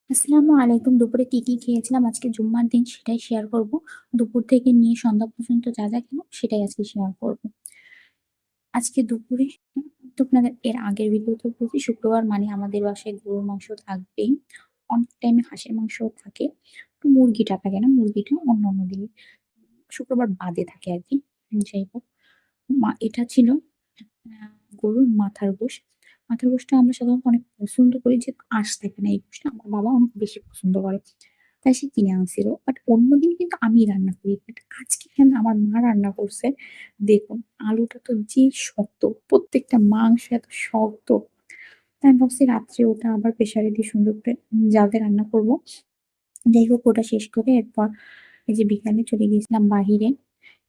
আসসালামু আলাইকুম। দুপুরে কি খেয়েছিলাম আজকে জুম্মার দিন সেটাই শেয়ার করব। দুপুর থেকে নিয়ে সন্ধ্যা পর্যন্ত যা খেলাম সেটাই আজকে শেয়ার করব। আজকে দুপুরে তো আপনাদের এর আগের ভিডিওতে বলছি শুক্রবার মানে আমাদের বাসায় গরুর মাংস থাকবেই। অনেক টাইমে হাঁসের মাংসও থাকে। মুরগিটা থাকে না, মুরগিটা অন্যান্য দিনে। শুক্রবার বাদে থাকে আরকি। যাই হোক, এটা ছিল আ গরুর মাথার গোশ। মাথার গোশটা আমরা সাধারণত অনেক পছন্দ করি যে আঁশ থাকে না এই গোশটা আমার বাবা অনেক বেশি পছন্দ করে। তাই সে কিনে আনছিল। বাট অন্যদিন কিন্তু আমিই রান্না করি। বাট আজকে কেন আমার মা রান্না করছে। দেখুন আলুটা তো যে শক্ত, প্রত্যেকটা মাংস এত শক্ত। তাই আমি ভাবছি রাত্রে ওটা আবার প্রেসারে দিয়ে সুন্দর করে জাল দিয়ে রান্না করব। যাই হোক ওটা শেষ করে এরপর এই যে বিকালে চলে গিয়েছিলাম বাহিরে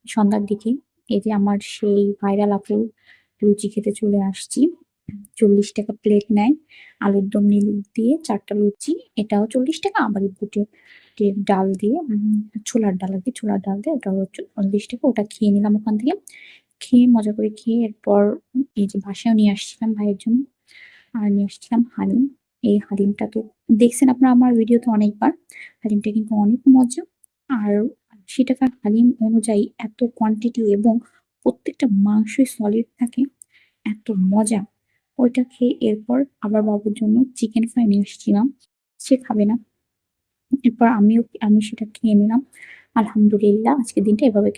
সন্ধ্যার দিকে। এই যে আমার সেই ভাইরাল আপুর লুচি খেতে চলে আসছি। ৳৪০ প্লেট নেয়। আলুর দম দিয়ে ৪ টা লুচি। এটাও ৳৪০ আবার এই বুটের ডাল দিয়ে ছোলার ডাল আরকি, ছোলার ডাল দিয়ে ওটাও হচ্ছে ৳৪০। ওটা খেয়ে নিলাম ওখান থেকে। খেয়ে মজা করে খেয়ে এরপর এই যে বাসায়ও নিয়ে আসছিলাম ভাইয়ের জন্য। আর নিয়ে আসছিলাম হালিম। এই হালিমটা তো দেখছেন আপনারা আমার ভিডিওতে অনেকবার। হালিমটা কিন্তু অনেক মজা। আর ৳৮০ হালিম অনুযায়ী এত কোয়ান্টিটি এবং প্রত্যেকটা মাংসই সলিড থাকে। এত মজা! ওইটা খেয়ে এরপর আবার বাবুর জন্য চিকেন ফ্রাই নিয়ে এসেছিলাম। সে খাবে না। এরপর আমি সেটা খেয়ে নিলাম। আলহামদুলিল্লাহ আজকের দিনটা এভাবে